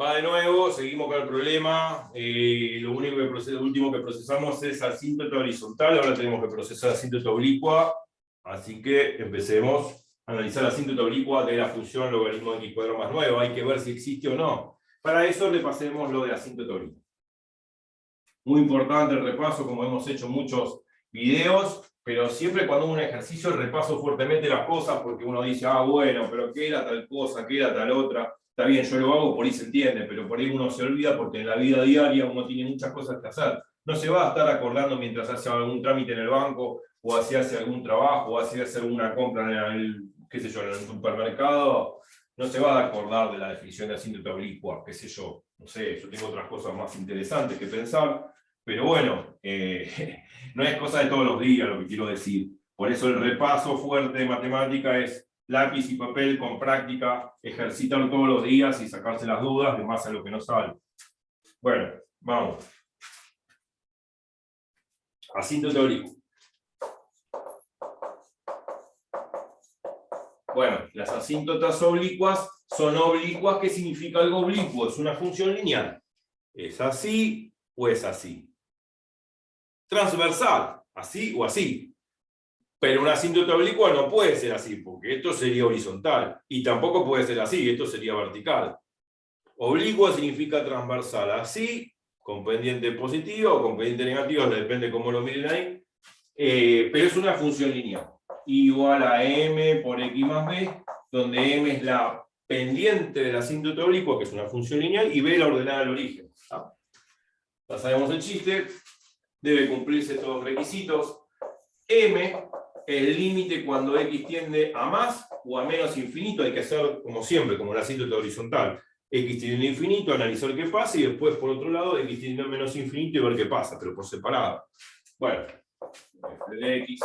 Va de nuevo, seguimos con el problema. Lo último que procesamos es asíntota horizontal, ahora tenemos que procesar asíntota oblicua, así que empecemos a analizar la asíntota oblicua de la función logaritmo de x² más 9. Hay que ver si existe o no. Para eso repasemos lo de la asíntota oblicua. Muy importante el repaso, como hemos hecho muchos videos, pero siempre cuando un ejercicio repaso fuertemente las cosas, porque uno dice, bueno, pero ¿qué era tal cosa? ¿Qué era tal otra? Está bien, yo lo hago, por ahí se entiende, pero por ahí uno se olvida porque en la vida diaria uno tiene muchas cosas que hacer. No se va a estar acordando mientras hace algún trámite en el banco, o así hace algún trabajo, o así hace alguna compra en el, qué sé yo, en el supermercado. No se va a acordar de la definición de asíntota oblicua, qué sé yo. No sé, yo tengo otras cosas más interesantes que pensar. Pero bueno, no es cosa de todos los días lo que quiero decir. Por eso el repaso fuerte de matemática es lápiz y papel con práctica, ejercitar todos los días y sacarse las dudas de más a lo que no sabe. Bueno, vamos. Asíntota oblicua. Bueno, las asíntotas oblicuas son oblicuas. ¿Qué significa algo oblicuo? Es una función lineal. ¿Es así o es así? Transversal, así o así. Pero una asíntota oblicua no puede ser así, porque esto sería horizontal. Y tampoco puede ser así, esto sería vertical. Oblicua significa transversal, así, con pendiente positiva o con pendiente negativa, depende cómo lo miren ahí. Pero es una función lineal. Igual a m por x más b, donde m es la pendiente de la asíntota oblicua, que es una función lineal, y b la ordenada del origen. Ya sabemos el chiste. Debe cumplirse todos los requisitos. M, el límite cuando x tiende a más o a menos infinito, hay que hacer como siempre, como la asíntota horizontal. X tiende a infinito, analizar qué pasa, y después, por otro lado, x tiende a menos infinito y ver qué pasa, pero por separado. Bueno, f de x.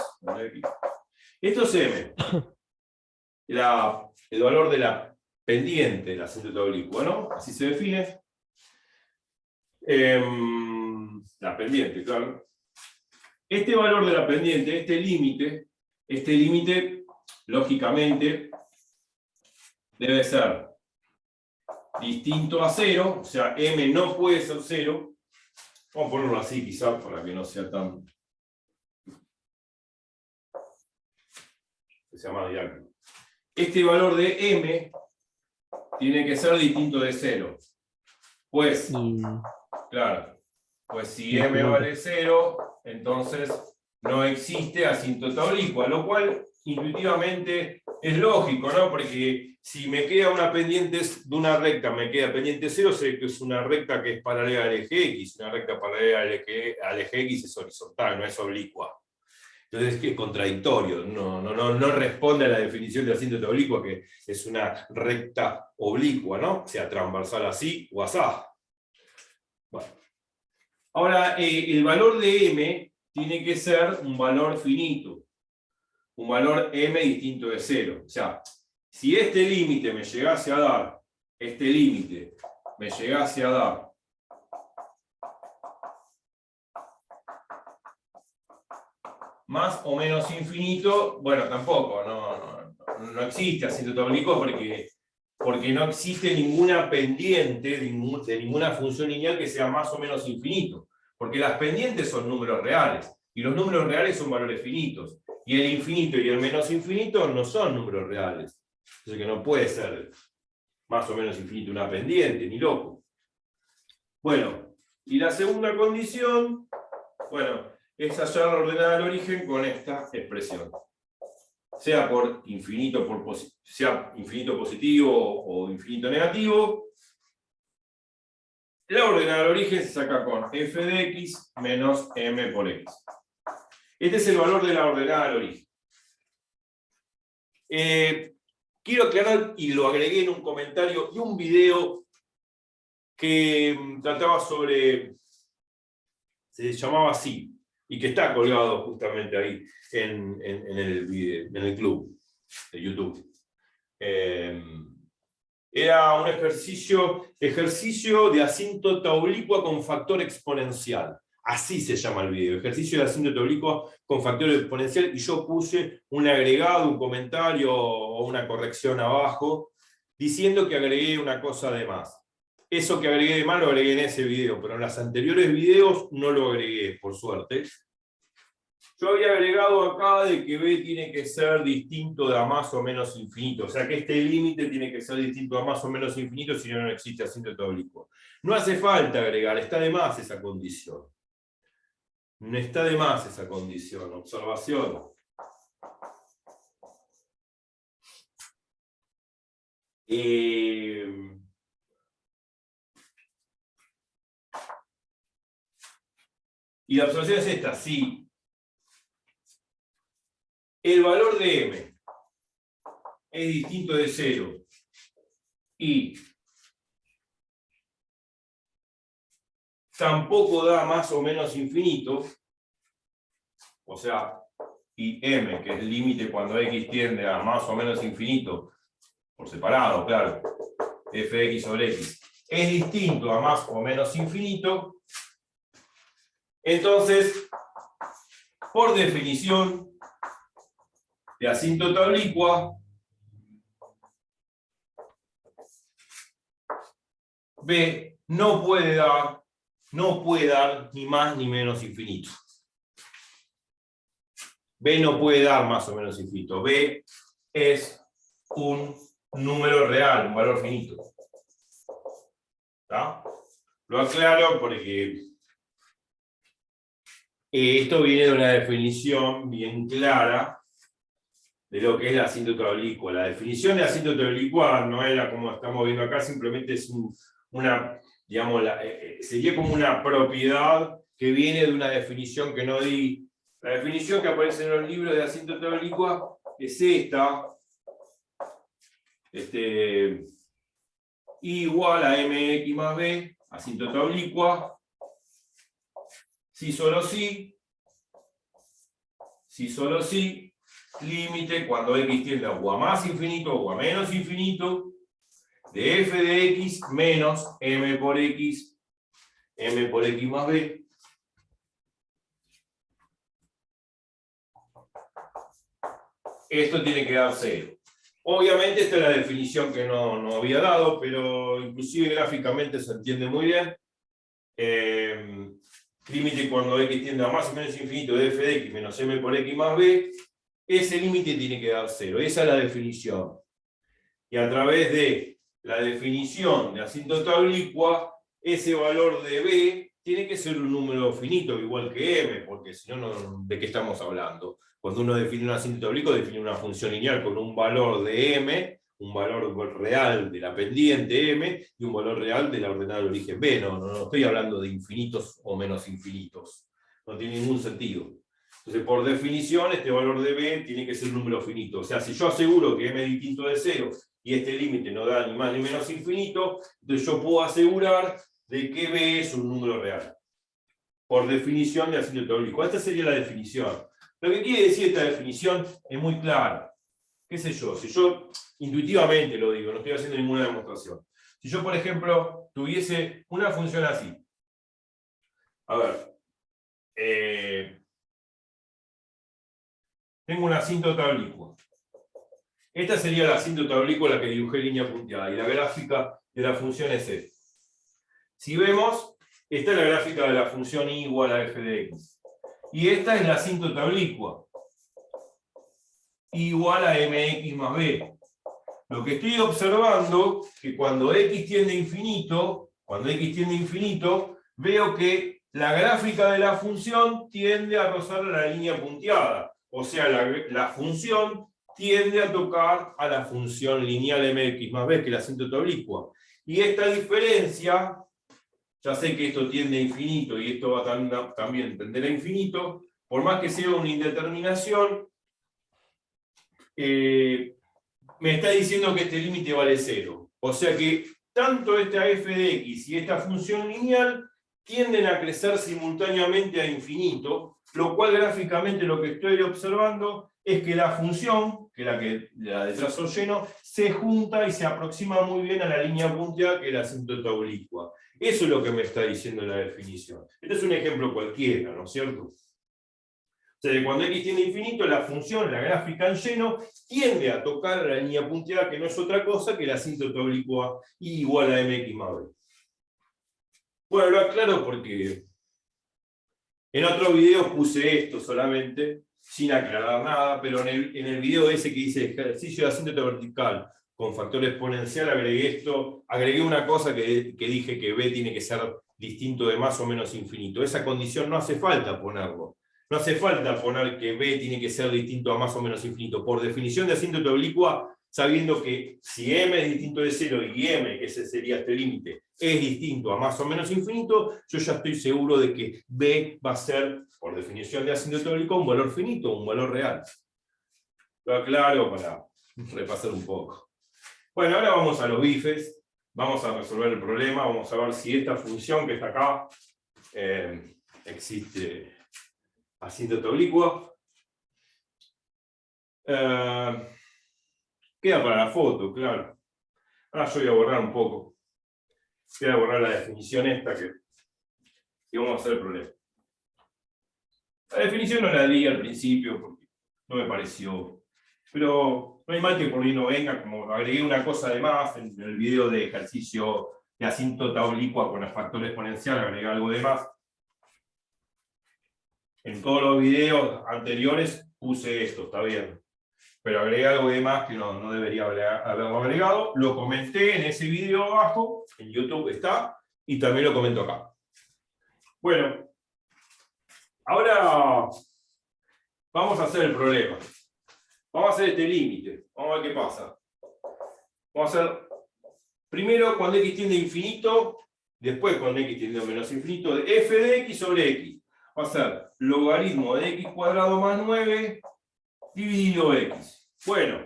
Esto es M. El valor de la pendiente de la asíntota oblicua, ¿no? Así se define. La pendiente, claro. Este valor de la pendiente, este límite, lógicamente, debe ser distinto a 0, o sea, m no puede ser 0. Vamos a ponerlo así, quizás, para que no sea tan... que sea más didáctico. Este valor de m tiene que ser distinto de 0. Pues, claro, pues si m vale 0, entonces no existe asíntota oblicua, lo cual intuitivamente es lógico, ¿no? Porque si me queda una pendiente de una recta, me queda pendiente 0, sé que es una recta que es paralela al eje X, una recta paralela al eje X es horizontal, no es oblicua. Entonces es contradictorio, no responde a la definición de asíntota oblicua, que es una recta oblicua, ¿no? Sea transversal así o asá. Bueno. Ahora, el valor de m tiene que ser un valor finito, un valor m distinto de 0. O sea, si este límite me llegase a dar, más o menos infinito, bueno, tampoco, no existe asíntota oblicua porque no existe ninguna pendiente de ninguna función lineal que sea más o menos infinito. Porque las pendientes son números reales, y los números reales son valores finitos. Y el infinito y el menos infinito no son números reales. Entonces que no puede ser más o menos infinito una pendiente, ni loco. Bueno, y la segunda condición, bueno, es hallar la ordenada del origen con esta expresión. Sea por infinito, sea infinito positivo o infinito negativo, la ordenada del origen se saca con f de x menos m por x. Este es el valor de la ordenada del origen. Quiero aclarar, y lo agregué en un comentario y un video que trataba sobre, se llamaba así, y que está colgado justamente ahí en el club de YouTube. Era un ejercicio de asíntota oblicua con factor exponencial. Así se llama el video, ejercicio de asíntota oblicua con factor exponencial, y yo puse un agregado, un comentario o una corrección abajo, diciendo que agregué una cosa de más. Eso que agregué de más lo agregué en ese video, pero en los anteriores videos no lo agregué, por suerte. Yo había agregado acá de que B tiene que ser distinto de a más o menos infinito. O sea que este límite tiene que ser distinto a más o menos infinito, si no, no existe asíntota oblicua. No hace falta agregar, está de más esa condición. No está de más esa condición. Observación. Y la observación es esta, sí. El valor de M es distinto de 0 y tampoco da más o menos infinito, o sea, y M, que es el límite cuando X tiende a más o menos infinito, por separado, claro, f de x sobre x, es distinto a más o menos infinito, entonces, por definición de asíntota oblicua, B no puede dar ni más ni menos infinito. B no puede dar más o menos infinito. B es un número real, un valor finito. ¿Está? Lo aclaro porque esto viene de una definición bien clara de lo que es la asíntota oblicua. La definición de asíntota oblicua no era como estamos viendo acá, simplemente es una, digamos, sería como una propiedad que viene de una definición que no di. La definición que aparece en los libros de asíntota oblicua es esta. I igual a mx más b, asíntota oblicua, si solo si, límite cuando x tiende o a más infinito o a menos infinito, de f de x menos m por x más b. Esto tiene que dar 0. Obviamente esta es la definición que no había dado, pero inclusive gráficamente se entiende muy bien. Límite cuando x tiende a más o menos infinito de f de x menos m por x más b, ese límite tiene que dar 0. Esa es la definición. Y a través de la definición de asíntota oblicua, ese valor de b tiene que ser un número finito, igual que m, porque si no, ¿de qué estamos hablando? Cuando uno define una asíntota oblicua, define una función lineal con un valor de m, un valor real de la pendiente m, y un valor real de la ordenada del origen b. No estoy hablando de infinitos o menos infinitos. No tiene ningún sentido. Entonces, por definición, este valor de b tiene que ser un número finito. O sea, si yo aseguro que m es distinto de 0, y este límite no da ni más ni menos infinito, entonces yo puedo asegurar de que b es un número real. Por definición de asíntota oblicua. Esta sería la definición. Lo que quiere decir esta definición es muy claro. ¿Qué sé yo? Si yo intuitivamente lo digo, no estoy haciendo ninguna demostración. Si yo, por ejemplo, tuviese una función así. A ver. Tengo una asíntota oblicua. Esta sería la asíntota oblicua, la que dibujé línea punteada. Y la gráfica de la función es esta. Si vemos, esta es la gráfica de la función y igual a f de x. Y esta es la asíntota oblicua. Igual a mx más b. Lo que estoy observando es que cuando x tiende a infinito, veo que la gráfica de la función tiende a rozar a la línea punteada. O sea, la función tiende a tocar a la función lineal mx más b, que es la asíntota oblicua. Y esta diferencia, ya sé que esto tiende a infinito y esto va también a tender a infinito, por más que sea una indeterminación, me está diciendo que este límite vale 0. O sea que tanto esta f de x y esta función lineal tienden a crecer simultáneamente a infinito, lo cual gráficamente lo que estoy observando es que la función, que la de trazo lleno, se junta y se aproxima muy bien a la línea punteada, que es la asíntota oblicua. Eso es lo que me está diciendo la definición. Este es un ejemplo cualquiera, ¿no es cierto? O sea, cuando x tiende a infinito, la función, la gráfica en lleno, tiende a tocar la línea punteada, que no es otra cosa que la asíntota oblicua igual a mx más b. Bueno, lo aclaro porque en otros videos puse esto solamente, sin aclarar nada, pero en el video ese que dice ejercicio de asíntoto vertical con factor exponencial, agregué una cosa que dije que B tiene que ser distinto de más o menos infinito. Esa condición no hace falta ponerlo. No hace falta poner que B tiene que ser distinto a más o menos infinito. Por definición de asíntoto oblicua, sabiendo que si M es distinto de 0 y M, que ese sería este límite, es distinto a más o menos infinito, yo ya estoy seguro de que B va a ser, por definición de asíntoto oblicua, un valor finito, un valor real. Lo aclaro para repasar un poco. Bueno, ahora vamos a los bifes, vamos a resolver el problema, vamos a ver si esta función que está acá existe asíntoto oblicua. Queda para la foto, claro. Ahora yo voy a borrar un poco. Voy a borrar la definición esta que vamos a hacer el problema. La definición no la di al principio porque no me pareció. Pero no hay mal que por ahí no venga, como agregué una cosa de más en el video de ejercicio de asíntota oblicua con el factor exponencial, agregué algo de más. En todos los videos anteriores puse esto, está bien. Pero agregué algo de más que no debería haberlo agregado. Lo comenté en ese video abajo, en YouTube está, y también lo comento acá. Bueno, ahora vamos a hacer el problema. Vamos a hacer este límite. Vamos a ver qué pasa. Vamos a hacer primero cuando x tiende a infinito, después cuando x tiende a menos infinito, de f de x sobre x. Va a ser logaritmo de x cuadrado más 9 dividido x. Bueno,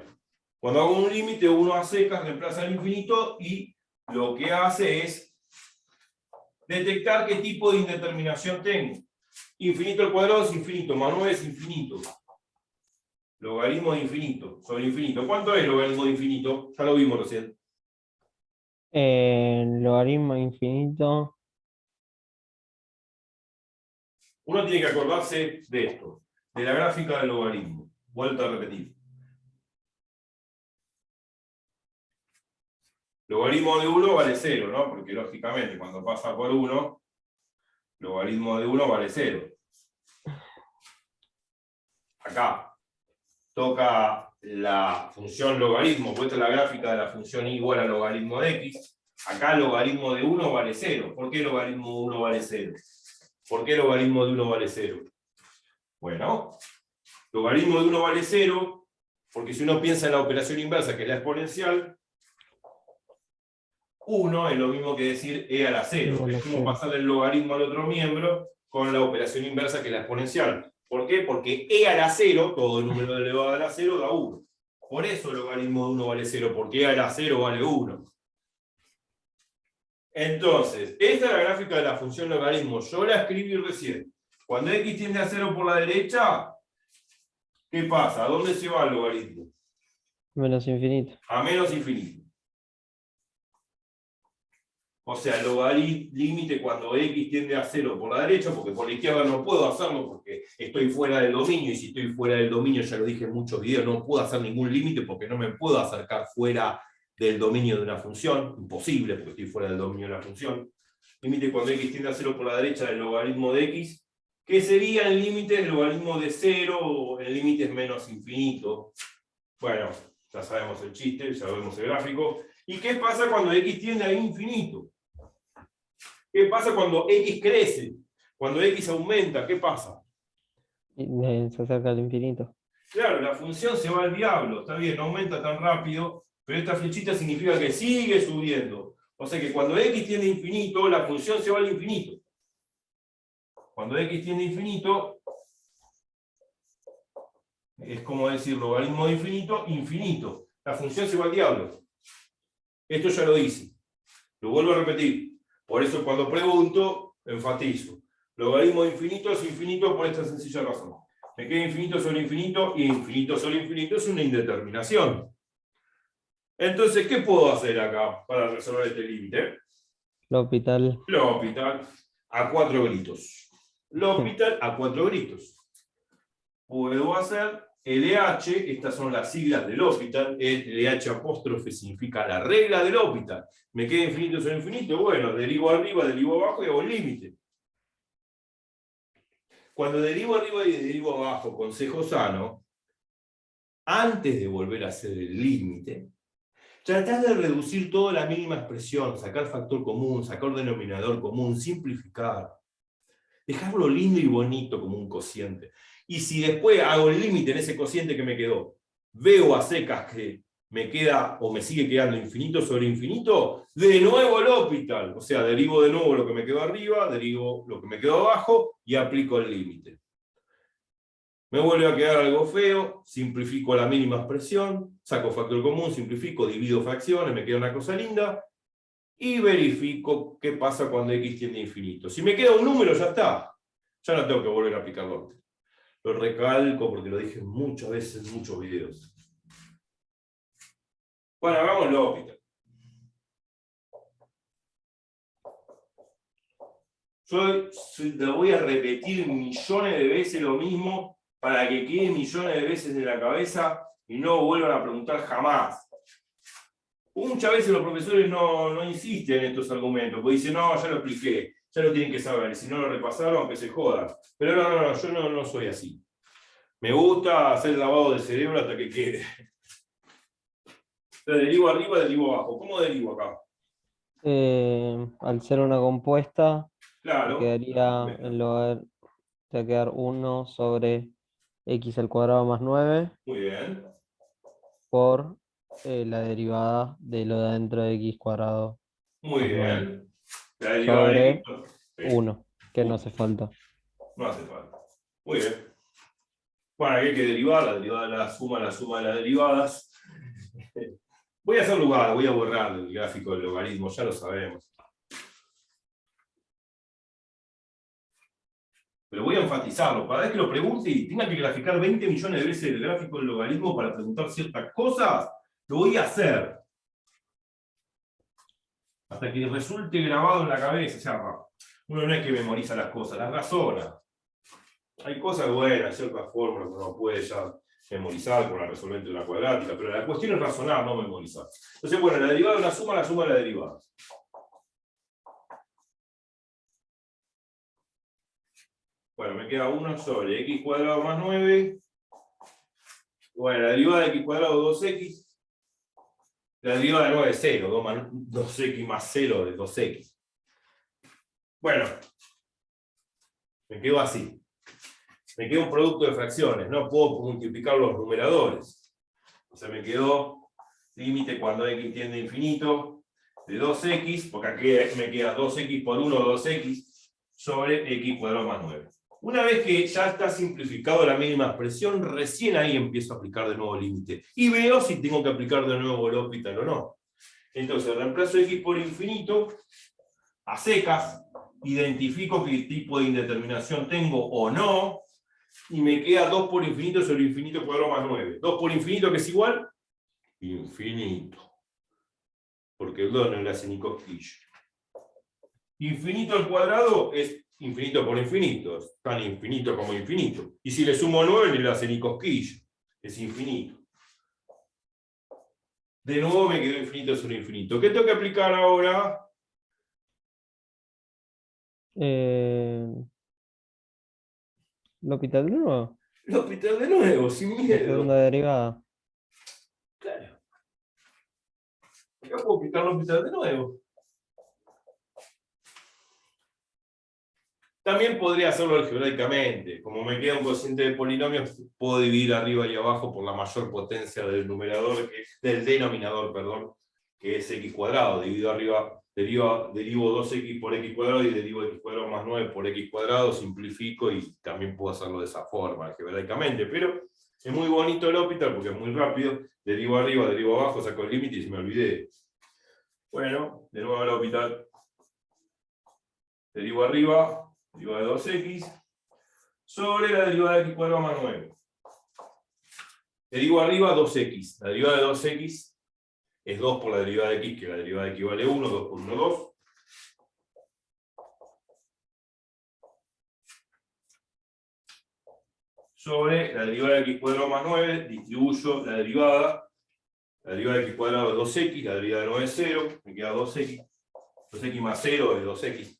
cuando hago un límite, uno a secas reemplaza el infinito y lo que hace es detectar qué tipo de indeterminación tengo. Infinito al cuadrado es infinito, más 9 es infinito. Logaritmo de infinito sobre infinito. ¿Cuánto es logaritmo de infinito? Ya lo vimos recién. Logaritmo infinito. Uno tiene que acordarse de esto, de la gráfica del logaritmo. Vuelta a repetir. Logaritmo de 1 vale 0, ¿no? Porque lógicamente cuando pasa por 1, logaritmo de 1 vale 0. Acá toca la función logaritmo, puesta la gráfica de la función y igual a logaritmo de x. Acá logaritmo de 1 vale 0. ¿Por qué logaritmo de 1 vale 0? ¿Por qué logaritmo de 1 vale 0? Bueno, logaritmo de 1 vale 0, porque si uno piensa en la operación inversa, que es la exponencial, 1 es lo mismo que decir e a la 0. Es como pasar el logaritmo al otro miembro con la operación inversa, que es la exponencial. ¿Por qué? Porque e a la 0, todo número elevado a la 0, da 1. Por eso el logaritmo de 1 vale 0, porque e a la 0 vale 1. Entonces, esta es la gráfica de la función logaritmo. Yo la escribí recién. Cuando x tiende a 0 por la derecha, ¿qué pasa? ¿A dónde se va el logaritmo? Menos infinito. A menos infinito. O sea, el logaritmo límite cuando x tiende a 0 por la derecha, porque por la izquierda no puedo hacerlo porque estoy fuera del dominio, y si estoy fuera del dominio, ya lo dije en muchos videos, no puedo hacer ningún límite porque no me puedo acercar fuera del dominio de una función, imposible porque estoy fuera del dominio de la función. Límite cuando x tiende a 0 por la derecha del logaritmo de x, que sería el límite del logaritmo de 0, o el límite es menos infinito. Bueno, ya sabemos el chiste, ya vemos el gráfico. ¿Y qué pasa cuando x tiende a infinito? ¿Qué pasa cuando x crece? Cuando x aumenta, ¿qué pasa? Se acerca al infinito. Claro, la función se va al diablo, está bien, no aumenta tan rápido, pero esta flechita significa que sigue subiendo. O sea que cuando x tiende a infinito, la función se va al infinito. Cuando x tiende a infinito, es como decir logaritmo de infinito, infinito. La función se va al diablo. Esto ya lo hice. Lo vuelvo a repetir. Por eso cuando pregunto, enfatizo. Logaritmo de infinito es infinito por esta sencilla razón. Me queda infinito sobre infinito, y infinito sobre infinito es una indeterminación. Entonces, ¿qué puedo hacer acá para resolver este límite? L'Hopital. L'Hopital a 4 gritos. L'Hopital a 4 gritos. Puedo hacer LH, estas son las siglas del L'Hopital, LH apóstrofe significa la regla del L'Hopital. Me queda infinito sobre infinito, bueno, derivo arriba, derivo abajo y hago el límite. Cuando derivo arriba y derivo abajo, consejo sano, antes de volver a hacer el límite, tratar de reducir toda la mínima expresión, sacar factor común, sacar denominador común, simplificar. Dejarlo lindo y bonito como un cociente. Y si después hago el límite en ese cociente que me quedó, veo a secas que me queda o me sigue quedando infinito sobre infinito, de nuevo el L'Hopital. O sea, derivo de nuevo lo que me quedó arriba, derivo lo que me quedó abajo y aplico el límite. Me vuelve a quedar algo feo, simplifico la mínima expresión, saco factor común, simplifico, divido fracciones, me queda una cosa linda, y verifico qué pasa cuando x tiende a infinito. Si me queda un número, ya está. Ya no tengo que volver a aplicarlo. Lo recalco porque lo dije muchas veces en muchos videos. Bueno, hagámoslo, Peter. Yo voy a repetir millones de veces lo mismo para que quede millones de veces en la cabeza y no vuelvan a preguntar jamás. Muchas veces los profesores no insisten en estos argumentos, porque dicen, no, ya lo expliqué, ya lo tienen que saber, y si no lo repasaron, aunque se jodan. Pero no, yo no soy así. Me gusta hacer lavado de cerebro hasta que quede. Entonces, derivo arriba, derivo abajo. ¿Cómo derivo acá? Al ser una compuesta, Claro. quedaría en lugar de quedar 1 sobre x al cuadrado más 9 Muy bien. por la derivada de lo de adentro de x cuadrado Muy más 9 bien. La derivada de sobre x. Sí. 1, que no hace falta. No hace falta. Muy bien. Bueno, aquí hay que derivar, la derivada de la suma de las derivadas. Voy a hacer lugar, voy a borrar el gráfico del logaritmo, ya lo sabemos. Pero voy a enfatizarlo. Cada vez que lo pregunte y tenga que graficar 20 millones de veces el gráfico del logaritmo para preguntar ciertas cosas, lo voy a hacer. Hasta que resulte grabado en la cabeza. O sea, uno no es que memoriza las cosas, las razona. Hay cosas buenas, ciertas fórmulas que uno puede ya memorizar con la resolvente de una cuadrática, pero la cuestión es razonar, no memorizar. Entonces, bueno, la derivada de una suma, la suma de la derivada. Bueno, me queda 1 sobre x cuadrado más 9. Bueno, la derivada de x cuadrado 2x. La derivada de 9 es 0, 2x más 0 de 2x. Bueno, me quedo así. Me queda un producto de fracciones, no puedo multiplicar los numeradores. O sea, me quedó límite cuando x tiende a infinito de 2x, porque aquí me queda 2x por 1, 2x, sobre x cuadrado más 9. Una vez que ya está simplificado la mínima expresión, recién ahí empiezo a aplicar de nuevo el límite. Y veo si tengo que aplicar de nuevo el L'Hopital o no. Entonces, reemplazo x por infinito, a secas, identifico qué tipo de indeterminación tengo o no, y me queda 2 por infinito sobre infinito cuadrado más 9. 2 por infinito, que es igual, infinito. Porque el 2 no le hace ni cosquillo. Infinito al cuadrado es infinito por infinito, es tan infinito como infinito. Y si le sumo 9, no le hace ni cosquillo, es infinito. De nuevo me quedó infinito sobre infinito. ¿Qué tengo que aplicar ahora? ¿L'Hopital de nuevo? L'Hopital de nuevo, sin La miedo. segunda derivada. Claro. Acá puedo aplicar L'Hopital de nuevo. También podría hacerlo algebraicamente. Como me queda un cociente de polinomios, puedo dividir arriba y abajo por la mayor potencia del numerador, del denominador, perdón, que es x cuadrado. Divido arriba, derivo 2x por x cuadrado y derivo x cuadrado más 9 por x cuadrado, simplifico y también puedo hacerlo de esa forma, algebraicamente. Pero es muy bonito el L'Hopital porque es muy rápido. Derivo arriba, derivo abajo, saco el límite y se me olvidé. Bueno, de nuevo el L'Hopital. Derivo arriba. Derivada de 2x sobre la derivada de x cuadrado más 9. Derivo arriba 2x. La derivada de 2x es 2 por la derivada de x, que la derivada de x vale 1, 2 por 1, 2. sobre la derivada de x cuadrado más 9, distribuyo la derivada de x cuadrado es 2x, la derivada de 9 es 0, me queda 2x, 2x más 0 es 2x.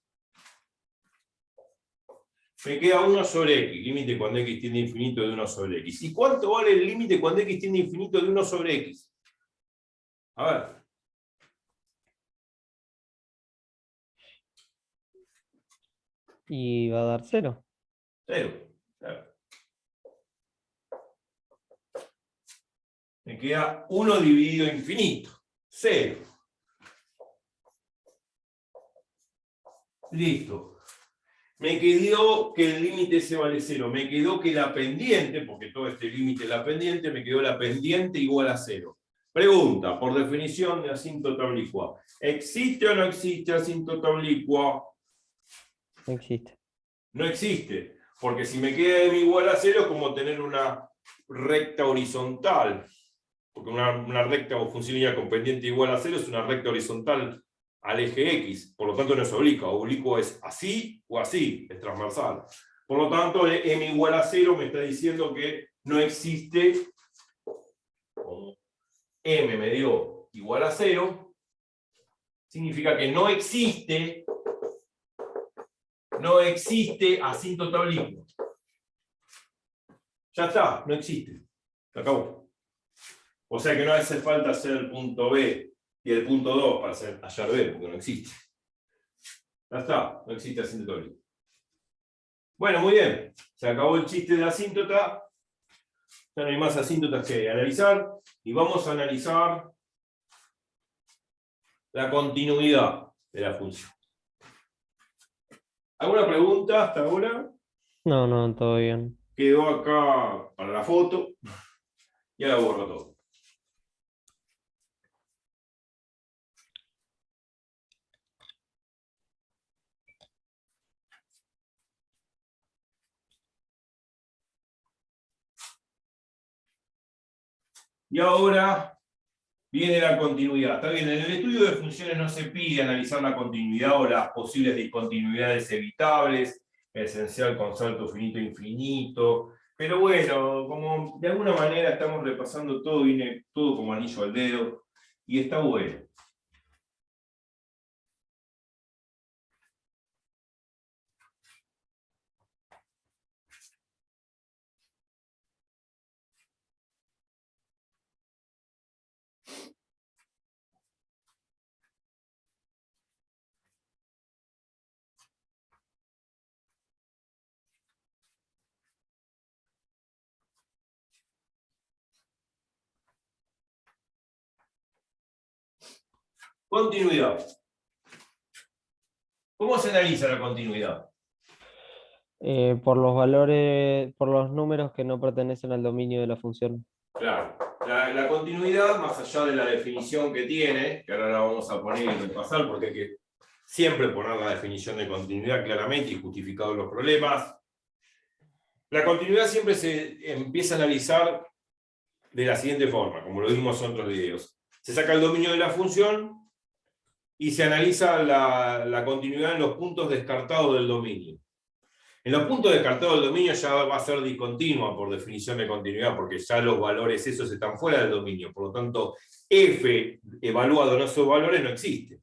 Me queda 1 sobre x, límite cuando x tiende a infinito de 1 sobre x. ¿Y cuánto vale el límite cuando x tiende a infinito de 1 sobre x? A ver. Y va a dar 0. 0. Claro. Me queda 1 dividido infinito. 0. Listo. Me quedó que el límite se vale 0. Me quedó que la pendiente, porque todo este límite es la pendiente, me quedó la pendiente igual a 0. Pregunta, por definición de asíntota oblicua. ¿Existe o no existe asíntota oblicua? No existe. No existe. Porque si me queda m igual a 0 es como tener una recta horizontal. Porque una recta o función lineal con pendiente igual a 0 es una recta horizontal al eje X, por lo tanto no es oblicua. Oblicua es así o así, es transversal. Por lo tanto, m igual a 0 me está diciendo que no existe, como m me dio igual a 0, significa que no existe asíntota oblicua. Ya está, no existe. Se acabó. O sea que no hace falta hacer el punto B y el punto 2 para hallar B, porque no existe. Ya está, no existe asíntota oblicua. Bueno, muy bien. Se acabó el chiste de la asíntota. Ya no hay más asíntotas que analizar. Y vamos a analizar la continuidad de la función. ¿Alguna pregunta hasta ahora? No, no, todo bien. Quedó acá para la foto. Y ahora borro todo. Y ahora viene la continuidad. Está bien, en el estudio de funciones no se pide analizar la continuidad o las posibles discontinuidades evitables, esencial con salto finito e infinito. Pero bueno, como de alguna manera estamos repasando todo, viene todo como anillo al dedo, y está bueno. Continuidad. ¿Cómo se analiza la continuidad? Por los valores, por los números que no pertenecen al dominio de la función. Claro, la continuidad, más allá de la definición que tiene, que ahora la vamos a poner y repasar, porque hay que siempre poner la definición de continuidad claramente y justificados los problemas. La continuidad siempre se empieza a analizar de la siguiente forma, como lo vimos en otros videos. Se saca el dominio de la función y se analiza la continuidad en los puntos descartados del dominio. En los puntos descartados del dominio ya va a ser discontinua por definición de continuidad, porque ya los valores esos están fuera del dominio. Por lo tanto, f evaluado en esos valores no existe.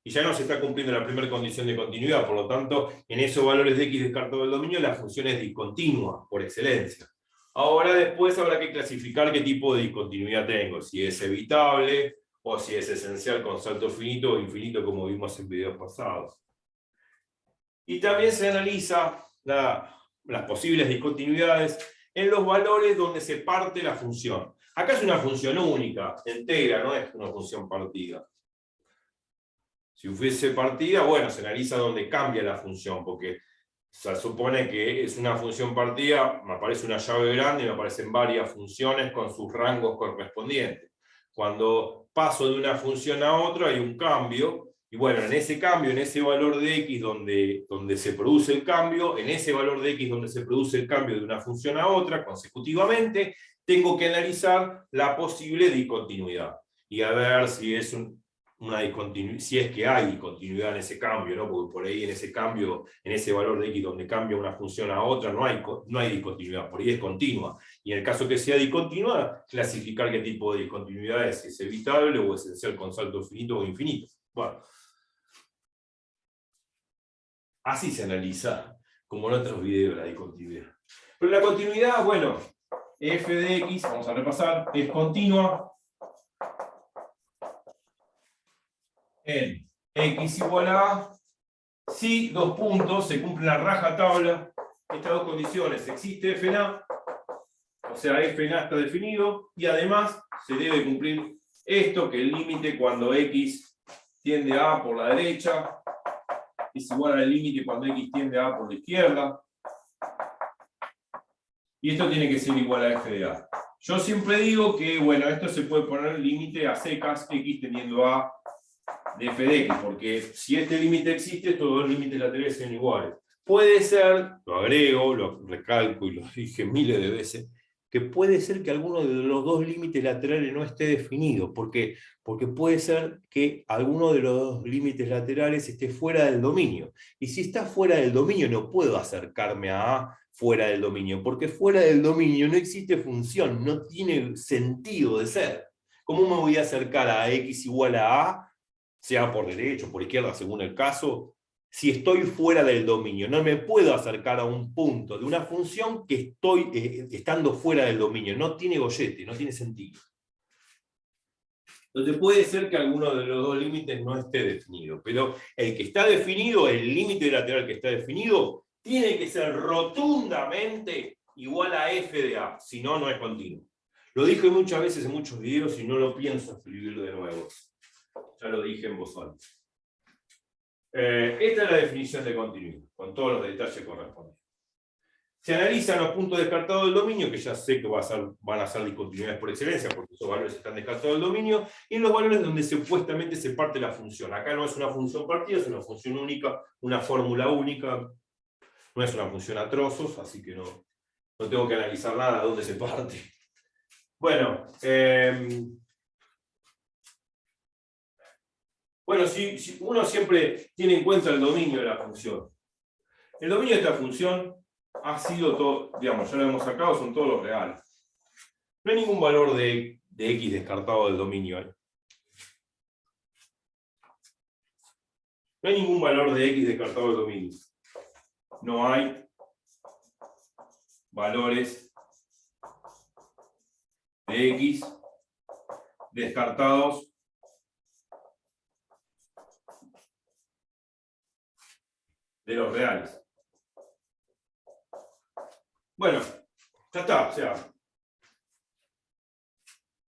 Y ya no se está cumpliendo la primera condición de continuidad. Por lo tanto, en esos valores de x descartados del dominio, la función es discontinua, por excelencia. Ahora después habrá que clasificar qué tipo de discontinuidad tengo. Si es evitable, o si es esencial con salto finito o infinito, como vimos en videos pasados. Y también se analiza las posibles discontinuidades en los valores donde se parte la función. Acá es una función única, entera, no es una función partida. Si hubiese partida, bueno, se analiza donde cambia la función, porque se supone que es una función partida, me aparece una llave grande y me aparecen varias funciones con sus rangos correspondientes. Cuando paso de una función a otra hay un cambio. Y bueno, en ese cambio, en ese valor de x donde se produce el cambio, en ese valor de x donde se produce el cambio de una función a otra consecutivamente, tengo que analizar la posible discontinuidad. Y a ver si es una discontinuidad, si es que hay discontinuidad en ese cambio, ¿no? Porque por ahí en ese cambio, en ese valor de x donde cambia una función a otra, no hay discontinuidad, por ahí es continua. Y en el caso que sea discontinua, clasificar qué tipo de discontinuidad es, si es evitable o esencial con salto finito o infinito. Bueno, así se analiza, como en otros videos, la discontinuidad. Pero la continuidad, bueno, f de x, vamos a repasar, es continua en x igual a a, si, dos puntos, se cumple la rajatabla, estas dos condiciones, existe f en a, o sea, f en a está definido, y además se debe cumplir esto, que el límite cuando x tiende a A por la derecha es igual al límite cuando x tiende a A por la izquierda, y esto tiene que ser igual a f de a. Yo siempre digo que, bueno, esto se puede poner límite a secas, x tendiendo a de f de x, porque si este límite existe, estos dos límites laterales son iguales. Puede ser, lo agrego, lo recalco y lo dije miles de veces, que puede ser que alguno de los dos límites laterales no esté definido, porque puede ser que alguno de los dos límites laterales esté fuera del dominio. Y si está fuera del dominio, no puedo acercarme a A fuera del dominio, porque fuera del dominio no existe función, no tiene sentido de ser. ¿Cómo me voy a acercar a x igual a A, sea por derecha o por izquierda, según el caso, si estoy fuera del dominio? No me puedo acercar a un punto de una función que estoy estando fuera del dominio. No tiene gollete, no tiene sentido. Entonces puede ser que alguno de los dos límites no esté definido, pero el que está definido, el límite lateral que está definido, tiene que ser rotundamente igual a f de a, si no, no es continuo. Lo dije muchas veces en muchos videos y no lo pienso escribirlo de nuevo. Ya lo dije en voz alta. Esta es la definición de continuidad, con todos los detalles correspondientes. Se analizan los puntos descartados del dominio, que ya sé que van a ser discontinuidades por excelencia, porque esos valores están descartados del dominio, y en los valores donde supuestamente se parte la función. Acá no es una función partida, es una función única, una fórmula única, no es una función a trozos, así que no tengo que analizar nada de dónde se parte. Bueno, si uno siempre tiene en cuenta el dominio de la función. El dominio de esta función ha sido todo, digamos, ya lo hemos sacado, son todos los reales. No hay ningún valor de x descartado del dominio. No hay ningún valor de x descartado del dominio. No hay valores de x descartados de los reales. Bueno, ya está. O sea,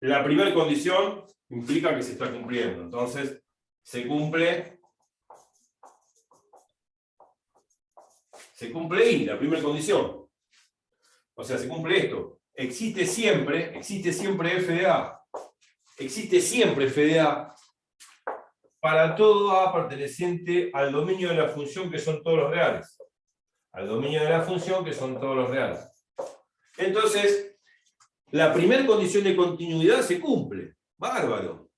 la primera condición implica que se está cumpliendo. Entonces, se cumple y la primera condición. O sea, se cumple esto. Existe siempre f de a. Existe siempre f de a para todo a perteneciente al dominio de la función que son todos los reales. Al dominio de la función que son todos los reales. Entonces, la primera condición de continuidad se cumple. Bárbaro.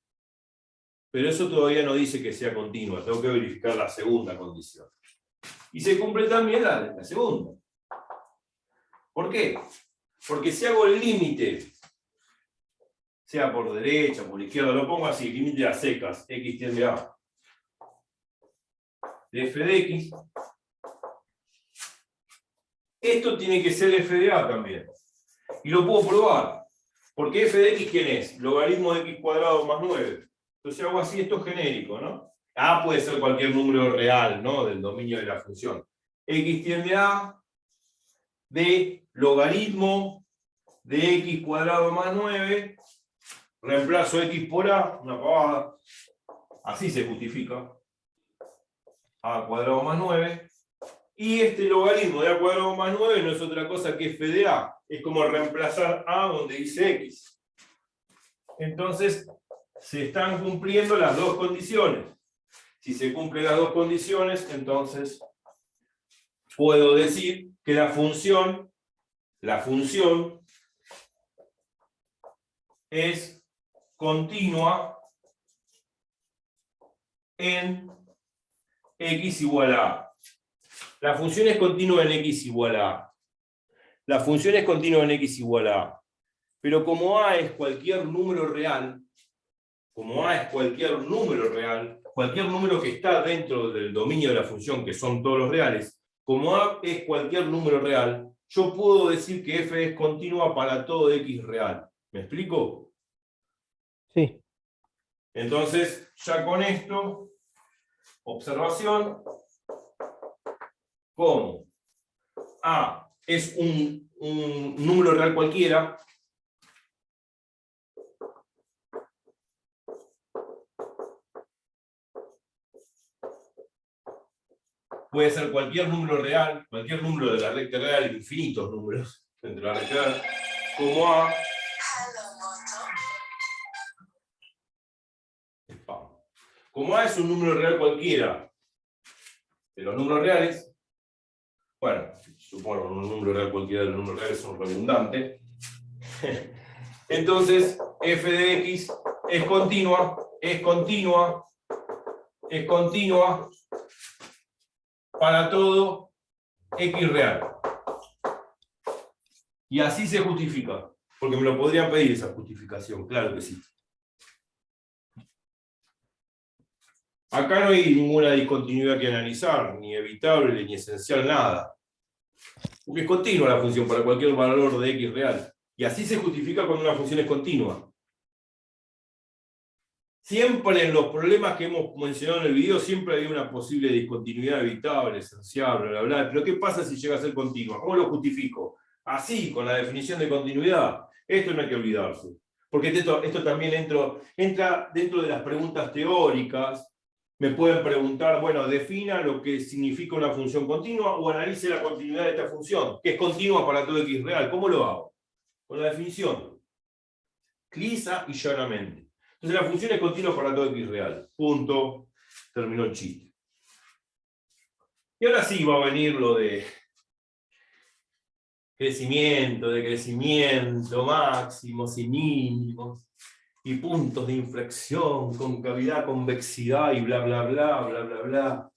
Pero eso todavía no dice que sea continua. Tengo que verificar la segunda condición. Y se cumple también la segunda. ¿Por qué? Porque si hago el límite, sea por derecha, por izquierda, lo pongo así, límite a secas, x tiende a de f de x, esto tiene que ser f de a también. Y lo puedo probar. Porque f de x, ¿quién es? Logaritmo de x cuadrado más 9. Entonces hago así, esto es genérico, ¿no? A puede ser cualquier número real, ¿no? Del dominio de la función. X tiende a de logaritmo de x cuadrado más 9. Reemplazo x por a, una pavada. Así se justifica. A cuadrado más 9. Y este logaritmo de a cuadrado más 9 no es otra cosa que f de a. Es como reemplazar a donde dice x. Entonces, se están cumpliendo las dos condiciones. Si se cumplen las dos condiciones, entonces puedo decir que la función es continua en x igual a a. La función es continua en x igual a a. La función es continua en x igual a a. Pero como a es cualquier número real, cualquier número que está dentro del dominio de la función, que son todos los reales, como a es cualquier número real, yo puedo decir que f es continua para todo x real. ¿Me explico? Sí. Entonces, ya con esto, observación, como a es un número real cualquiera, puede ser cualquier número real, cualquier número de la recta real, infinitos números dentro de la recta real, como a es un número real cualquiera de los números reales, bueno, supongo un número real cualquiera de los números reales son redundantes, entonces f de x es continua para todo x real. Y así se justifica, porque me lo podrían pedir esa justificación, claro que sí. Acá no hay ninguna discontinuidad que analizar, ni evitable, ni esencial, nada. Porque es continua la función para cualquier valor de x real. Y así se justifica cuando una función es continua. Siempre en los problemas que hemos mencionado en el video, siempre hay una posible discontinuidad evitable, esencial, bla, bla, bla. Pero ¿qué pasa si llega a ser continua? ¿Cómo lo justifico? Así, con la definición de continuidad. Esto no hay que olvidarse. Porque esto también entra dentro de las preguntas teóricas. Me pueden preguntar, bueno, defina lo que significa una función continua o analice la continuidad de esta función, que es continua para todo x real. ¿Cómo lo hago? Con la definición. Lisa y llanamente. Entonces la función es continua para todo x real. Punto. Terminó el chiste. Y ahora sí va a venir lo de crecimiento, máximos y mínimos, y puntos de inflexión, concavidad, convexidad, y bla, bla, bla, bla, bla, bla.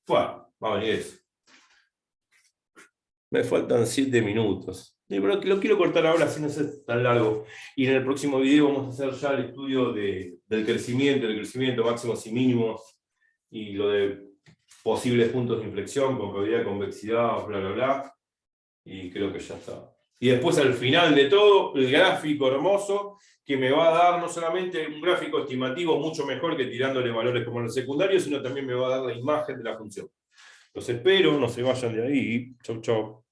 Bueno, va a venir eso. Me faltan 7 minutos. Pero lo quiero cortar ahora, así no es tan largo. Y en el próximo video vamos a hacer ya el estudio del crecimiento, máximos y mínimos, y lo de posibles puntos de inflexión, concavidad, convexidad, bla, bla, bla. Y creo que ya está. Y después al final de todo, el gráfico hermoso, que me va a dar no solamente un gráfico estimativo mucho mejor que tirándole valores como en el secundario, sino también me va a dar la imagen de la función. Los espero, no se vayan de ahí. Chau, chau.